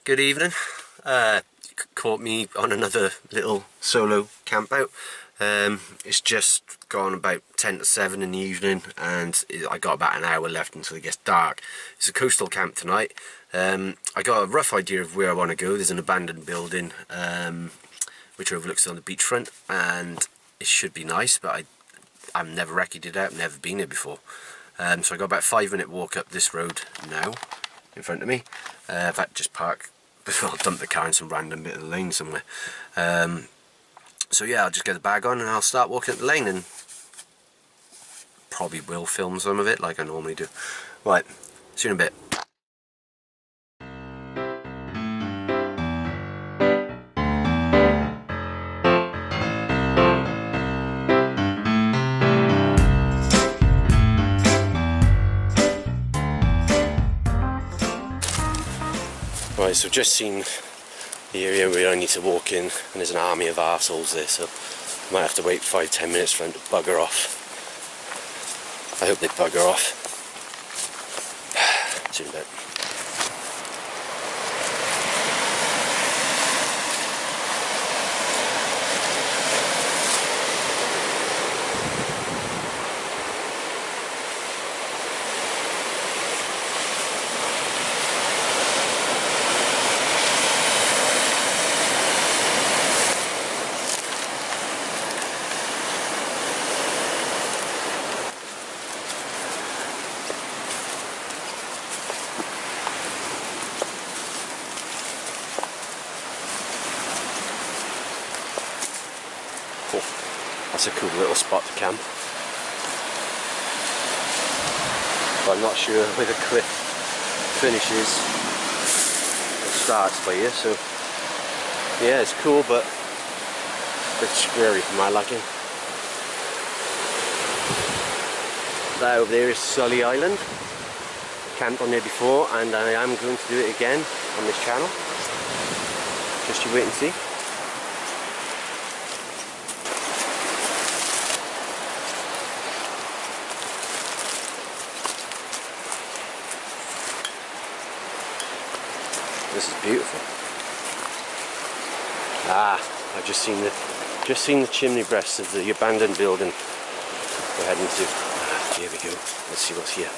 Good evening. Caught me on another little solo camp out. It's just gone about 10 to 7 in the evening and I got about an hour left until it gets dark. It's a coastal camp tonight. I got a rough idea of where I want to go. There's an abandoned building which overlooks on the beachfront, and it should be nice, but I've never recce'd it out, I've never been here before. So I got about a 5-minute walk up this road now in front of me. I've had to just park before I'll dump the car in some random bit of the lane somewhere. So yeah, I'll just get the bag on and I'll start walking up the lane, and probably will film some of it like I normally do. Right, see you in a bit. Right, so I've just seen the area where I need to walk in, and there's an army of arseholes there, so I might have to wait 5-10 minutes for them to bugger off. I hope they bugger off. See you in a bit. That's a cool little spot to camp. But I'm not sure where the cliff finishes or starts by here, so yeah, it's cool but a bit scary for my liking. That over there is Sully Island. Camped on there before and I am going to do it again on this channel. Just you wait and see. This is beautiful. I've just seen the chimney breast of the abandoned building we're heading to. Here we go. Let's see what's here.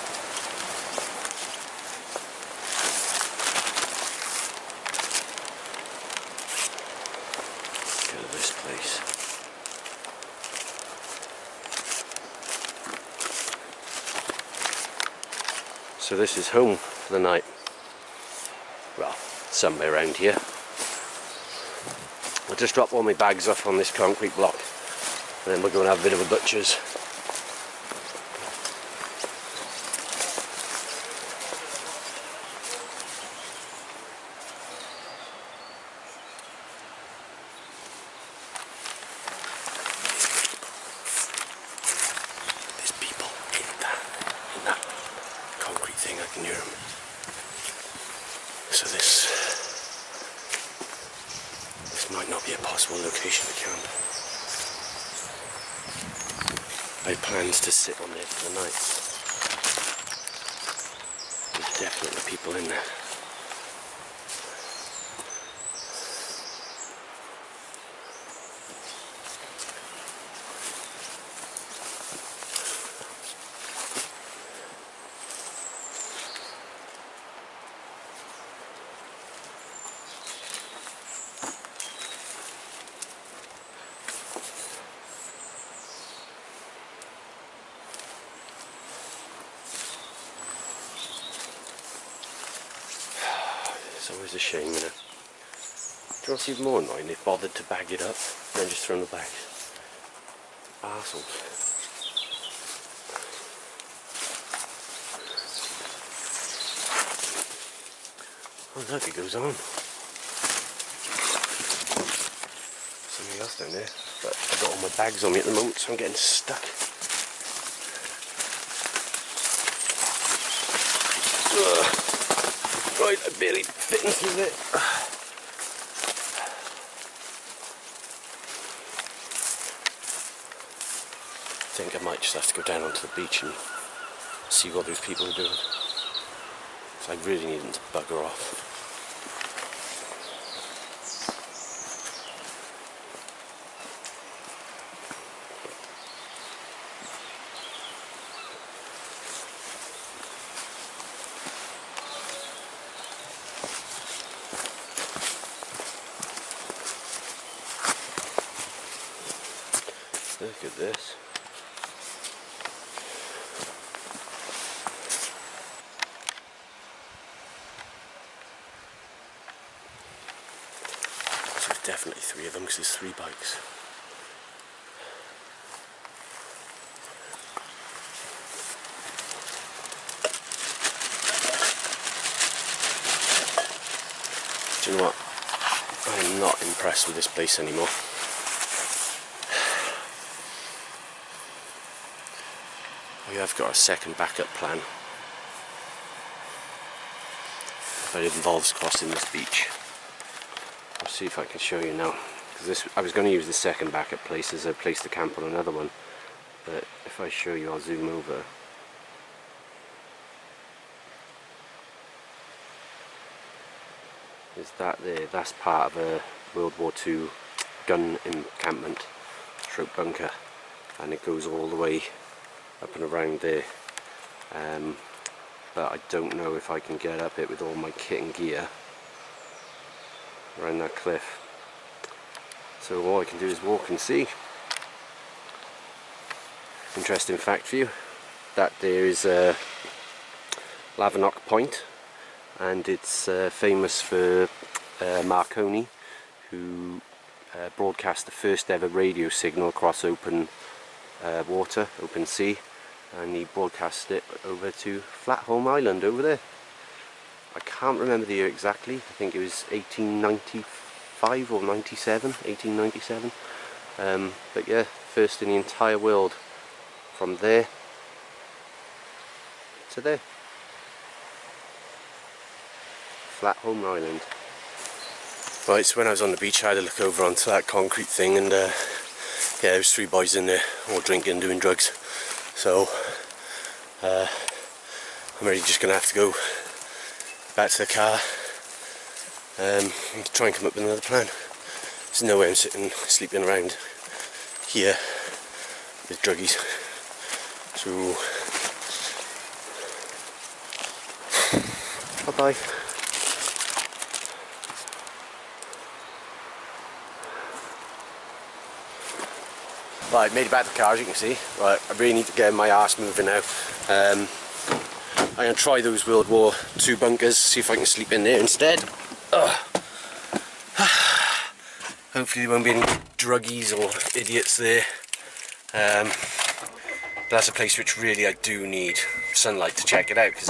Look at this place. So this is home for the night. Well, somewhere around here. I'll just drop all my bags off on this concrete block and then we'll go and have a bit of a butcher's. There's people in that concrete thing, I can hear them. So this might not be a possible location to camp. I had plans to sit on there for the night. There's definitely people in there. It's always a shame, you know. Do you want to see even more annoying? They've bothered to bag it up and then just thrown the bags. Arseholes. Oh look, it goes on. Something else down there. But I've got all my bags on me at the moment, so I'm getting stuck. Ugh. Right, I barely fit into it. I think I might just have to go down onto the beach and see what those people are doing. So I really need them to bugger off. this. So there's definitely 3 of them because there's 3 bikes. Do you know what? I'm not impressed with this place anymore. We have got a second backup plan, but it involves crossing this beach. I'll see if I can show you now. Because I was going to use the second backup place as a place to camp on another one, but if I show you, I'll zoom over. Is that there? That's part of a World War II gun encampment, stroke bunker, and it goes all the way up and around there. But I don't know if I can get up it with all my kit and gear around that cliff. So all I can do is walk and see. Interesting fact for you, that there is Lavenock Point, and it's famous for Marconi, who broadcast the first ever radio signal across open water, open sea, and he broadcast it over to Flatholm Island over there. I can't remember the year exactly, I think it was 1895 or 97, 1897, but yeah, first in the entire world from there to there. Flatholm Island. Right, so when I was on the beach I had a look over onto that concrete thing, and yeah, there was 3 boys in there, all drinking, doing drugs. So I'm really just going to have to go back to the car and try and come up with another plan. There's no way I'm sitting sleeping around here with druggies. So bye bye. Right, made it back to the car, as you can see. Right, I really need to get my arse moving now. I'm going to try those World War II bunkers, see if I can sleep in there instead. Hopefully there won't be any druggies or idiots there. That's a place which really I do need sunlight to check it out, because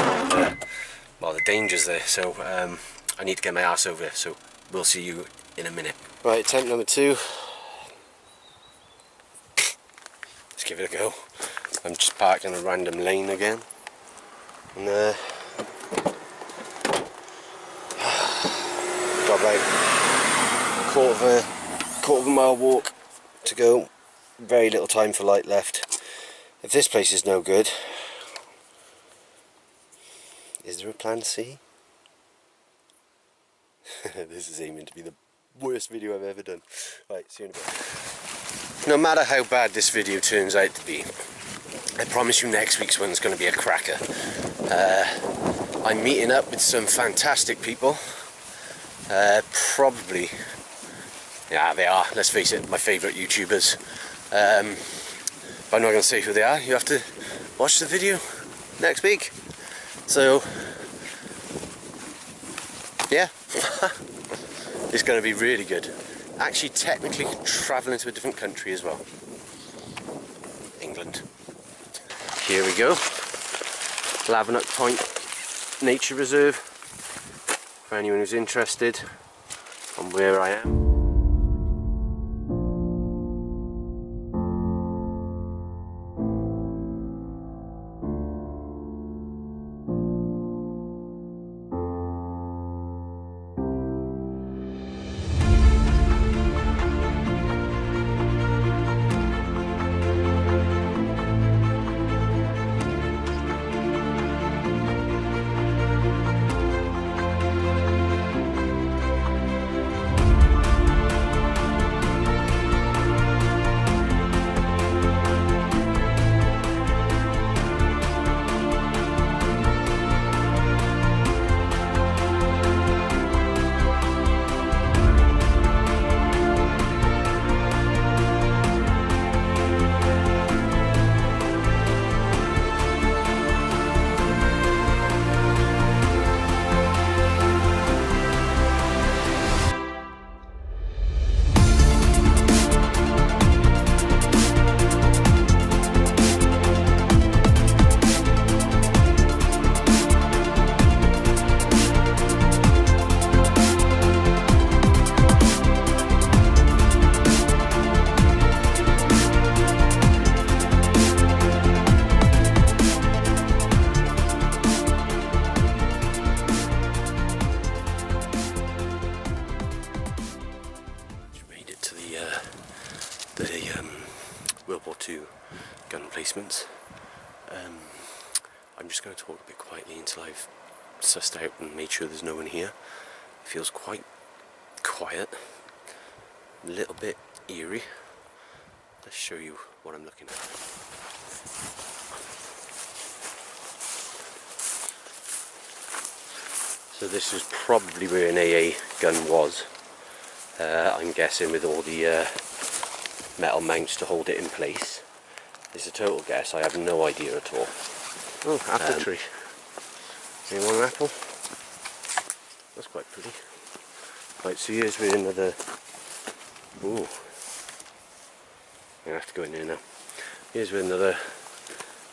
well, the danger's there. So I need to get my arse over there, so we'll see you in a minute. Right, attempt number 2. Give it a go. I'm just parked in a random lane again, and got about a quarter of a mile walk to go. Very little time for light left. If this place is no good, is there a plan C? This is aiming to be the worst video I've ever done. Right, see you in a bit. No matter how bad this video turns out to be, I promise you next week's one's going to be a cracker. I'm meeting up with some fantastic people. Probably, yeah, they are, let's face it, my favourite YouTubers. But I'm not going to say who they are. You have to watch the video next week. So, yeah, it's going to be really good. Actually, technically travelling to a different country as well. England. Here we go. Lavenock Point Nature Reserve. For anyone who's interested on where I am. World War II gun emplacements. I'm just going to talk a bit quietly until I've sussed out and made sure there's no one here. It feels quite quiet, a little bit eerie. Let's show you what I'm looking at. So this is probably where an AA gun was. I'm guessing with all the metal mounts to hold it in place. It's a total guess, I have no idea at all. Oh, apple tree. Anyone want an apple? That's quite pretty. Right, so here's where another... Ooh. I'm going to have to go in there now. Here's where another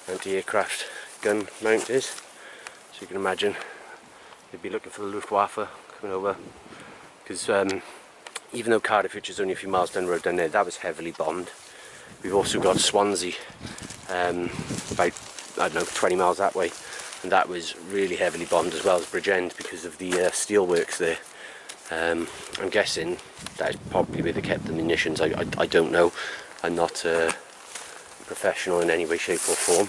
anti-aircraft gun mount is. So you can imagine they'd be looking for the Luftwaffe coming over. Because even though Cardiff, which is only a few miles down the road down there, that was heavily bombed. We've also got Swansea, about, I don't know, 20 miles that way. And that was really heavily bombed, as well as Bridgend, because of the steelworks there. I'm guessing that is probably where they kept the munitions. I don't know. I'm not professional in any way, shape or form.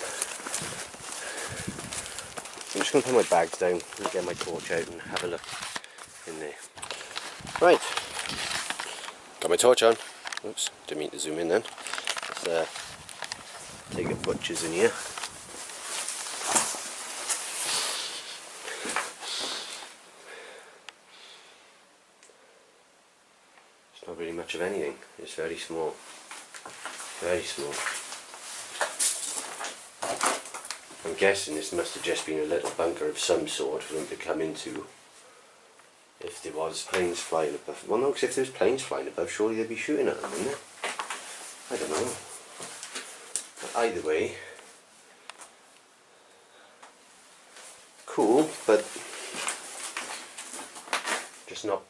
I'm just going to put my bags down and get my torch out and have a look in there. Right, got my torch on. Oops, didn't mean to zoom in then. Let's take the butchers in here. It's not really much of anything. It's very small. Very small. I'm guessing this must have just been a little bunker of some sort for them to come into. If there was planes flying above. Well, no, because if there's planes flying above, surely they'd be shooting at them, wouldn't they? I don't know. But either way, cool, but just not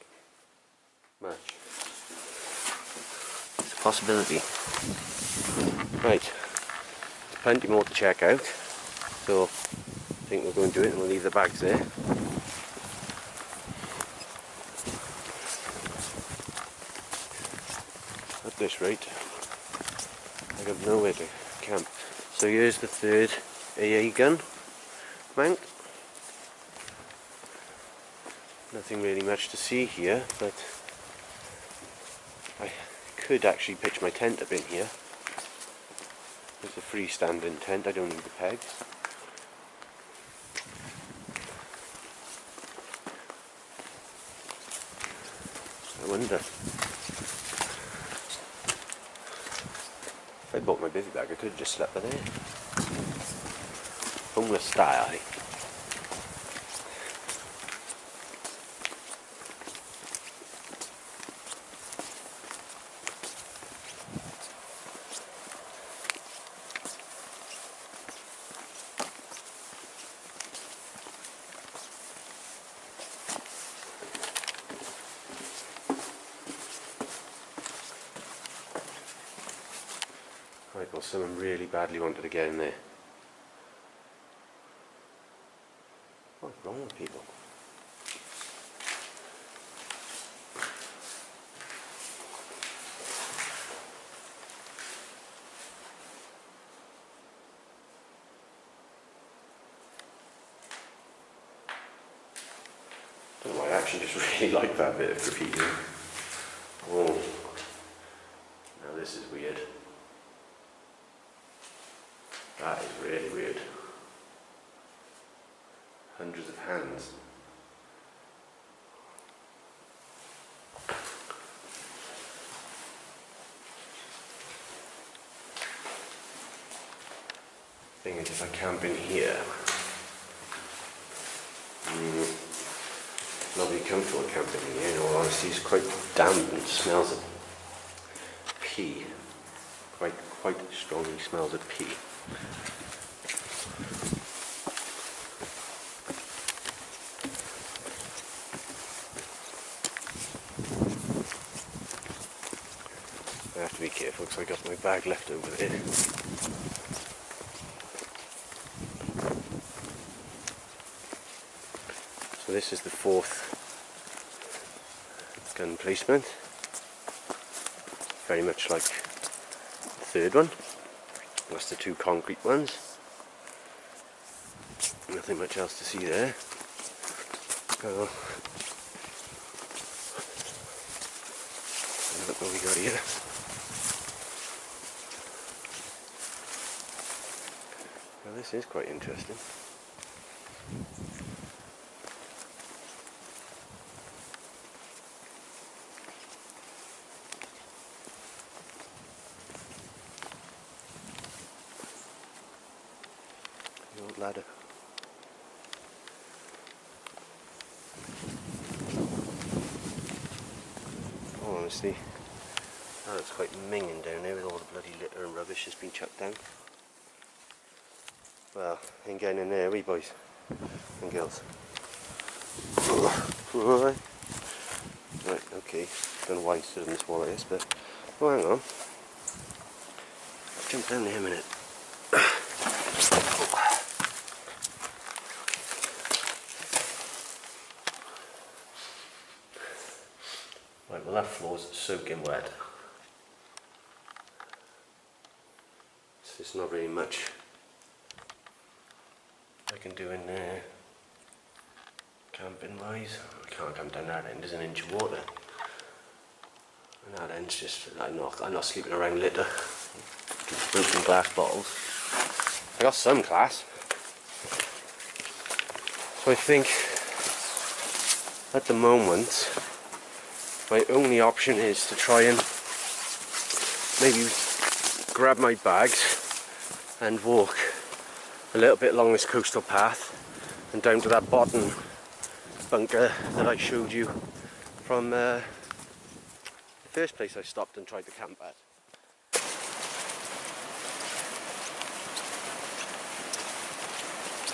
much. It's a possibility. Right, there's plenty more to check out, so I think we'll go and do it and we'll leave the bags there. At this rate, I have nowhere to camp. So here's the third AA gun mount. Nothing really much to see here, but I could actually pitch my tent up in here. It's a freestanding tent, I don't need the pegs. I wonder. If I bought my bivy bag, I could have just slept there. Homeless style, eh? Right, well, someone really badly wanted to get in there. What's wrong with people? I don't know why, I actually just really like that bit of graffiti. Oh, now this is weird. That is really weird. Hundreds of hands. Thing is, if I camp in here, not very comfortable camping in here. In all honesty, it's quite damp and smells of pee. Quite strongly smells of pee. I have to be careful because I got my bag left over there. So this is the fourth gun emplacement. Very much like the third one. That's the 2 concrete ones. Nothing much else to see there. Look what we got here. Well, this is quite interesting. The old ladder. Honestly, that looks quite minging down there with all the bloody litter and rubbish that's been chucked down. Well, ain't getting in there, we boys and girls. Right, okay. Don't know why I stood on this wall like this, but oh, hang on. Jump down there a minute. Right, well that floor's soaking wet. So there's not really much I can do in there camping wise. I can't come down that end, there's an inch of water. And that end's just, I'm not sleeping around litter. Broken glass bottles. I got some class. So I think at the moment my only option is to try and maybe grab my bags and walk a little bit along this coastal path and down to that bottom bunker that I showed you from the first place I stopped and tried to camp at.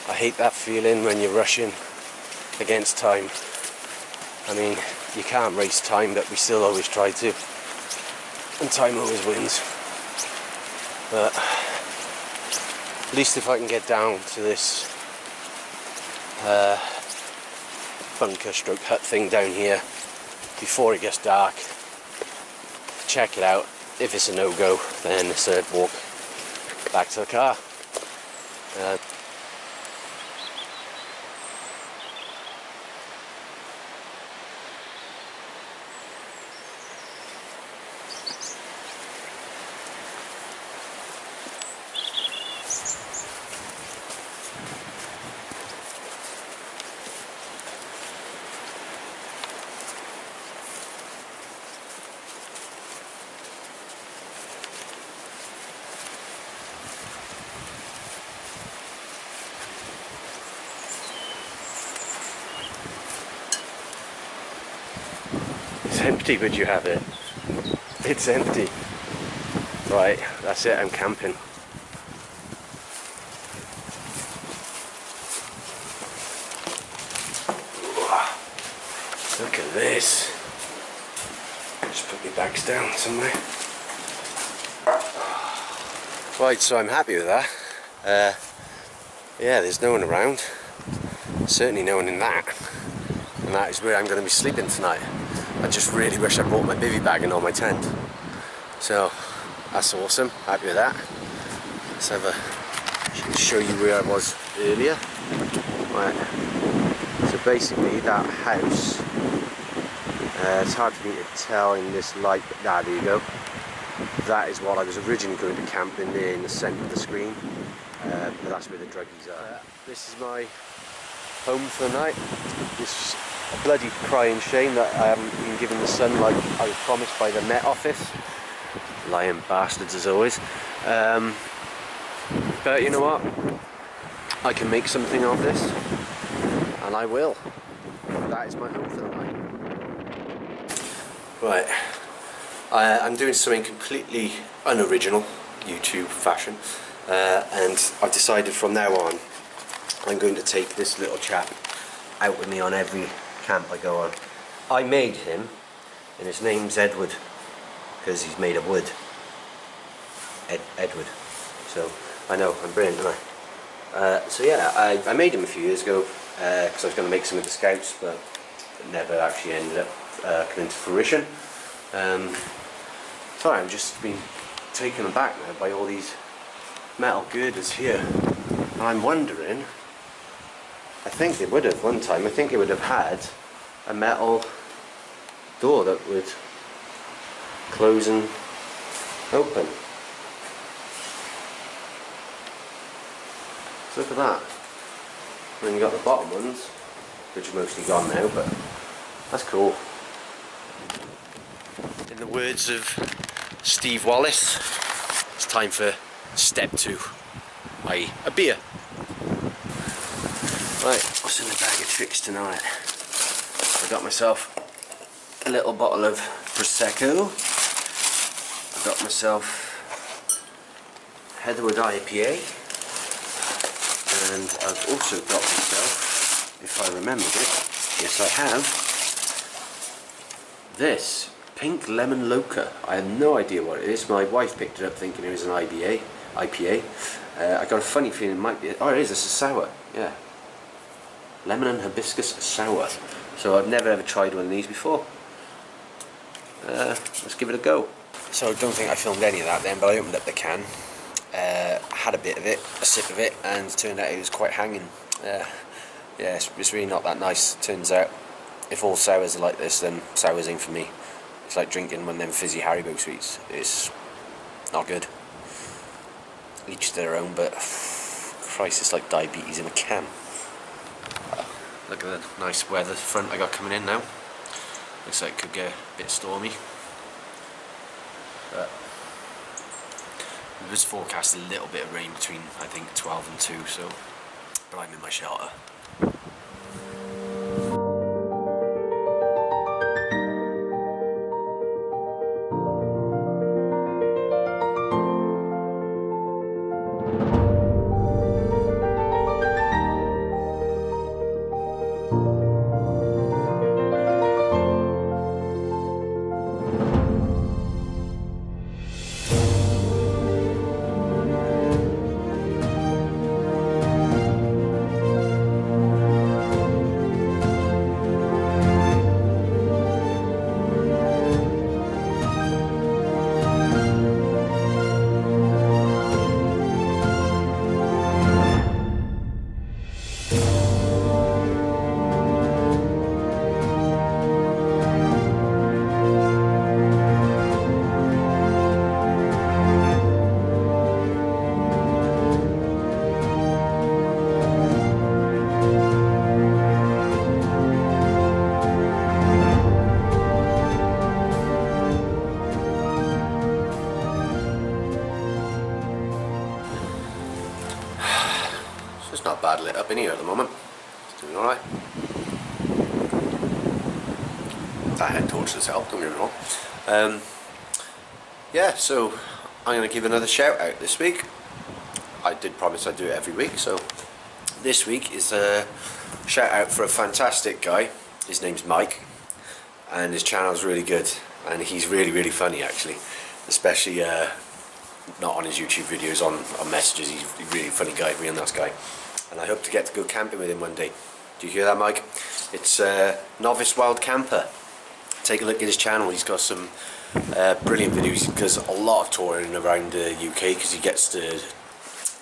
I hate that feeling when you're rushing against time. I mean, you can't race time, but we still always try to, and time always wins. But at least if I can get down to this bunker stroke hut thing down here before it gets dark, check it out. If it's a no-go, then it's a walk back to the car. It's empty, would you have it? It's empty. Right, that's it, I'm camping. Look at this. Just put my bags down somewhere. Right, so I'm happy with that. Yeah, there's no one around. Certainly no one in that. And that is where I'm going to be sleeping tonight. I just really wish I brought my bivvy bag and all my tent. So that's awesome, happy with that. Let's have a show you where I was earlier. Right. So basically that house, it's hard for me to tell in this light, but there you go. That is what I was originally going to camp in there in the centre of the screen. But that's where the druggies are. This is my home for the night. This a bloody crying shame that I haven't been given the sun like I was promised by the Met Office. Lying bastards as always. But you know what? I can make something of this, and I will. That is my home for the night. Right, I'm doing something completely unoriginal, YouTube fashion, and I've decided from now on I'm going to take this little chap out with me on every camp I go on. I made him, and his name's Edward, because he's made of wood. Edward. So I know, I'm brilliant, aren't I? So yeah, I made him a few years ago because I was going to make some of the scouts, but it never actually ended up coming to fruition. Sorry, I've just been taken aback now by all these metal girders here, and I'm wondering, I think they would have one time, I think they would have had a metal door that would close and open. So look at that. And then you got the bottom ones, which are mostly gone now, but that's cool. In the words of Steve Wallace, it's time for step 2, i.e. a beer. Right, what's in the bag of tricks tonight? I got myself a little bottle of Prosecco. I got myself Heatherwood IPA, and I've also got myself, if I remembered it, yes I have, this Pink Lemon Loca. I have no idea what it is. My wife picked it up thinking it was an IPA. I got a funny feeling it might be, oh it is, it's a sour, yeah. Lemon and hibiscus sour. So I've never ever tried one of these before. Let's give it a go. So I don't think I filmed any of that then, but I opened up the can, had a bit of it, a sip of it, and it turned out it was quite hanging. Yeah, it's really not that nice. Turns out, if all sours are like this, then sours ain't for me. It's like drinking one of them fizzy Haribo sweets. It's not good. Each to their own, but Christ, it's like diabetes in a can. Look at the nice weather front I got coming in now. Looks like it could get a bit stormy. But it was forecast a little bit of rain between, I think, 12 and 2, so, but I'm in my shelter. It's not bad lit up in here at the moment. It's doing alright. That head torch does help, don't get me wrong. Yeah, so I'm going to give another shout out this week. I did promise I'd do it every week, so this week is a shout out for a fantastic guy. His name's Mike, and his channel's really good, and he's really funny actually, especially not on his YouTube videos, on messages. He's a really funny guy, really nice guy, and I hope to get to go camping with him one day. Do you hear that, Mike? It's Novice Wild Camper. Take a look at his channel. He's got some brilliant videos. He does a lot of touring around the UK because he gets to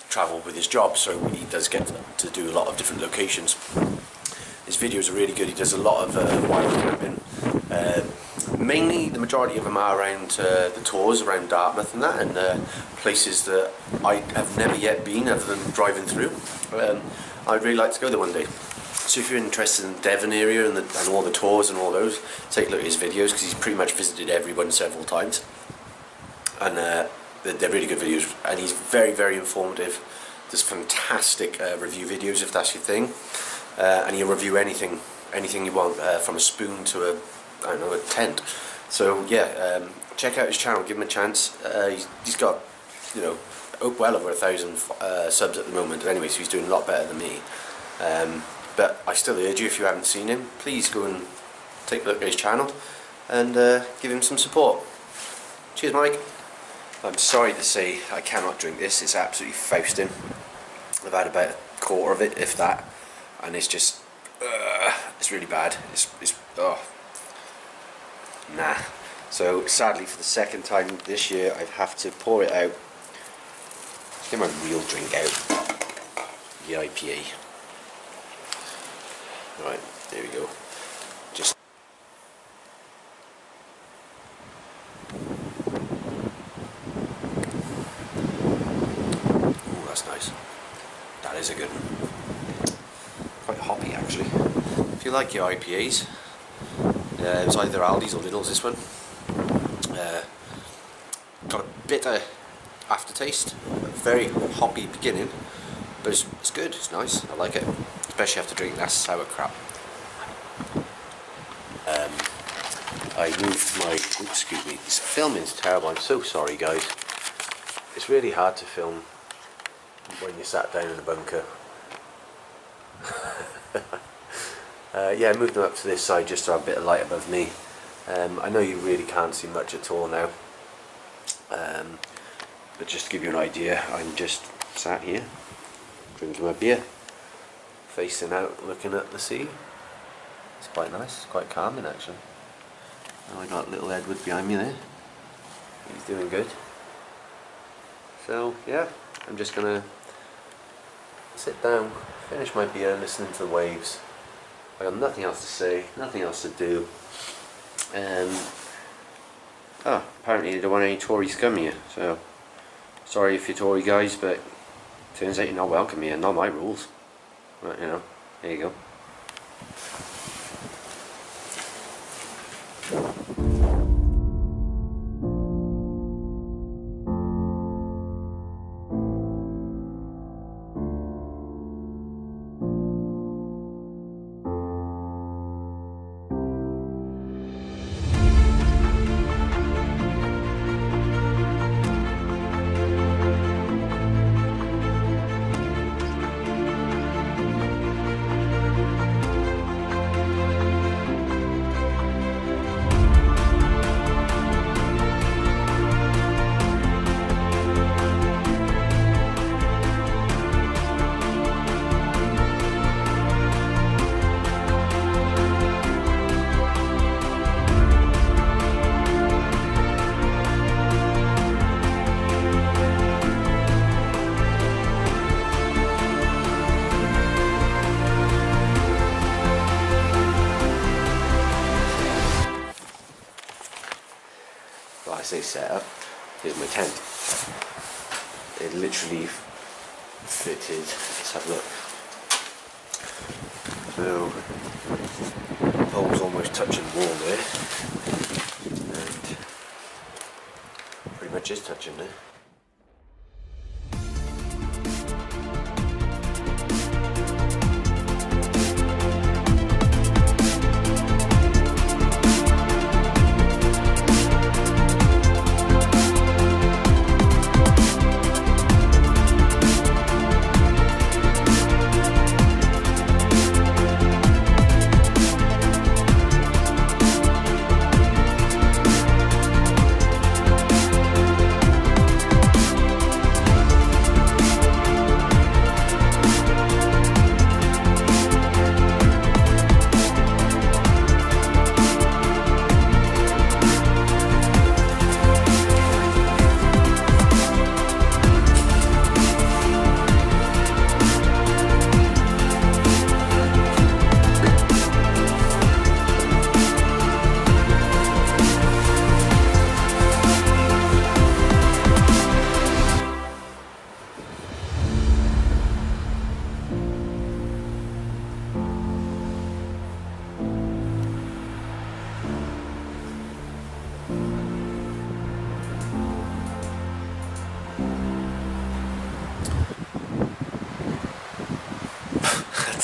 travel with his job, so he does get to do a lot of different locations. His videos are really good. He does a lot of wild camping. Mainly, the majority of them are around the tours around Dartmouth and that, and places that I have never yet been other than driving through. I'd really like to go there one day. So if you're interested in the Devon area and all the tours and all those, take a look at his videos because he's pretty much visited everyone several times. And they're really good videos, and he's very informative. There's fantastic review videos if that's your thing, and he'll review anything you want, from a spoon to a tent. So yeah, check out his channel, give him a chance. He's got, you know, well over 1,000 subs at the moment anyway, so he's doing a lot better than me. But I still urge you, if you haven't seen him, please go and take a look at his channel and give him some support. Cheers, Mike. I'm sorry to say I cannot drink this. It's absolutely fausting. I've had about a quarter of it, if that, and it's just it's really bad. It's nah. So sadly for the second time this year I have to pour it out. Let's get my real drink out. The IPA. Right, there we go. Just ooh, that's nice. That is a good one. Quite hoppy actually. If you like your IPAs, it was either Aldi's or Lidl's this one. Got a bitter aftertaste, a very hoppy beginning, but it's good, it's nice, I like it. Especially after drinking that sour crap. I moved my, oops, excuse me, this filming's terrible, I'm so sorry guys. It's really hard to film when you're sat down in a bunker. Yeah, I moved them up to this side just to have a bit of light above me. I know you really can't see much at all now, but just to give you an idea, I'm just sat here drinking my beer, facing out looking at the sea. It's quite nice, it's quite calming actually. And I got little Edward behind me there, he's doing good. So yeah, I'm just gonna sit down, finish my beer, listening to the waves. I got nothing else to say, nothing else to do. Oh, apparently they don't want any Tories come here, so sorry if you're Tory guys, but turns out you're not welcome here, not my rules. But you know, there you go. I say set up, here's my tent. It literally fitted, let's have a look. So, pole's almost touching the wall there, and pretty much is touching there.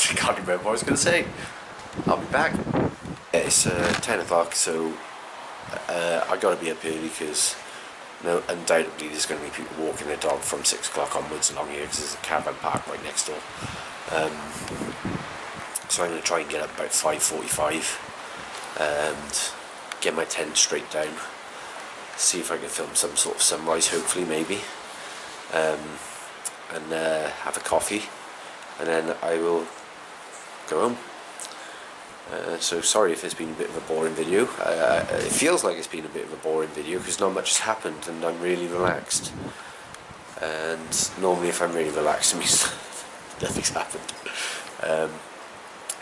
I can't remember what I was going to say. I'll be back. Yeah, it's 10 o'clock, so I got to be up early because undoubtedly there's going to be people walking their dog from 6 o'clock onwards along here because there's a caravan park right next door. So I'm going to try and get up about 5:45 and get my tent straight down, see if I can film some sort of sunrise, hopefully, maybe, and have a coffee, and then I will go home. So sorry if it's been a bit of a boring video. It feels like it's been a bit of a boring video because not much has happened and I'm really relaxed. And normally if I'm really relaxed it means nothing's happened.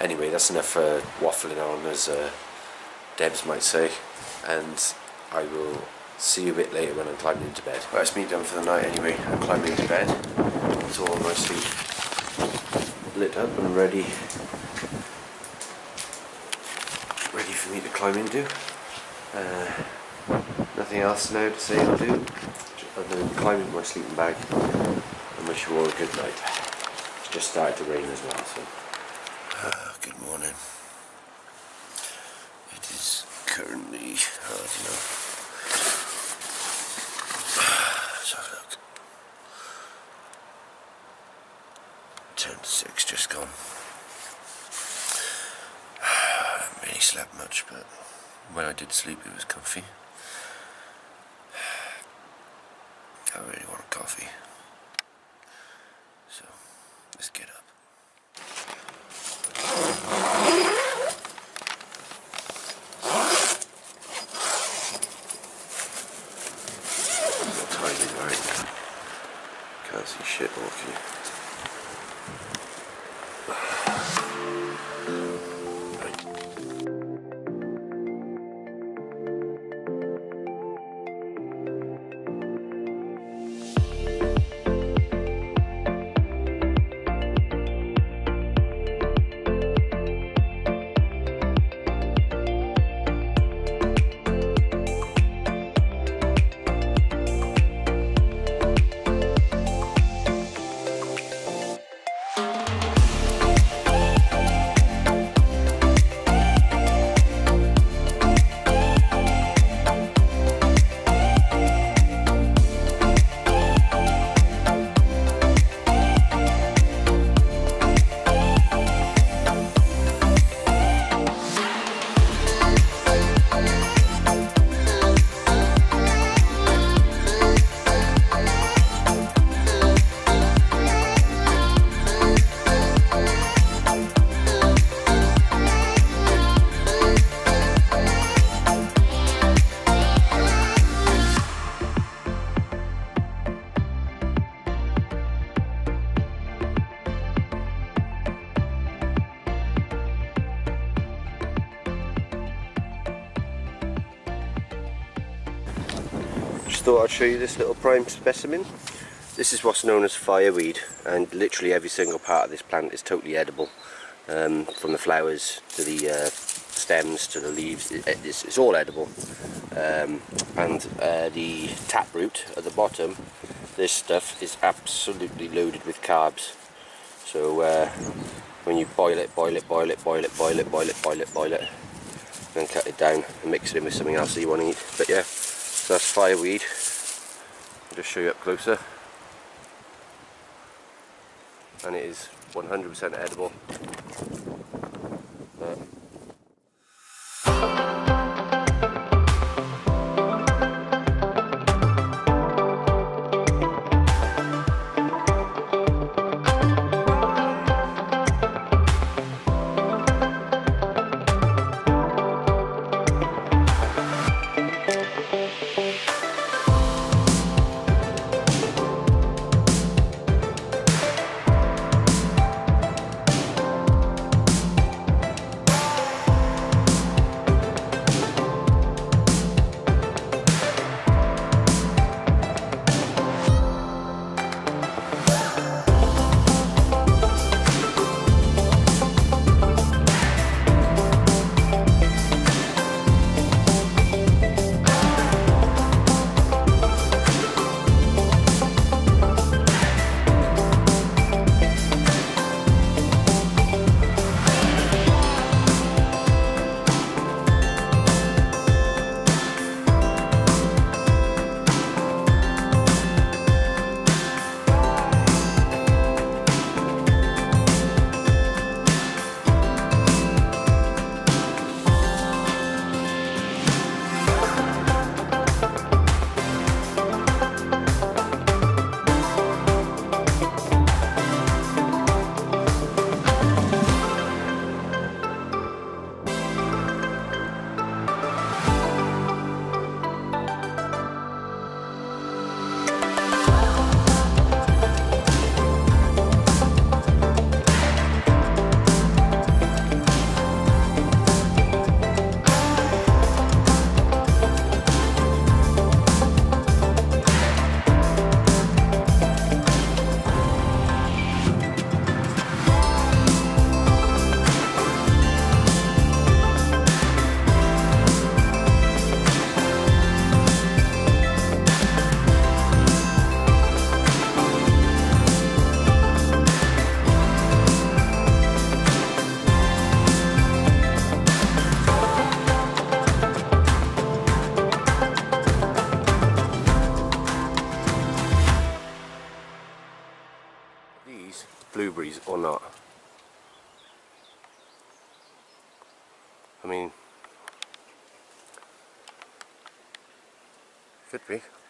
Anyway, that's enough waffling on, as Debs might say, and I will see you a bit later when I'm climbing into bed. Well, it's me done for the night anyway. I'm climbing into bed. It's all nicely lit up and ready for me to climb into. Nothing else now to say I'll do other than climb into my sleeping bag and wish you all a good night. It's just started to rain as well, so good morning. It is currently, let's have a look. 10 to 6 just gone. I haven't really slept much, but when I did sleep it was comfy. I really want a coffee, so let's get up. Timing, right? Can't see shit walking. Thought I'd show you this little prime specimen. This is what's known as fireweed, and literally every single part of this plant is totally edible, from the flowers to the stems to the leaves. It's all edible, and the taproot at the bottom, this stuff is absolutely loaded with carbs. So when you boil it, then cut it down and mix it in with something else that you want to eat. But yeah, so that's fireweed. I'll just show you up closer. And it is 100% edible. mean, could be.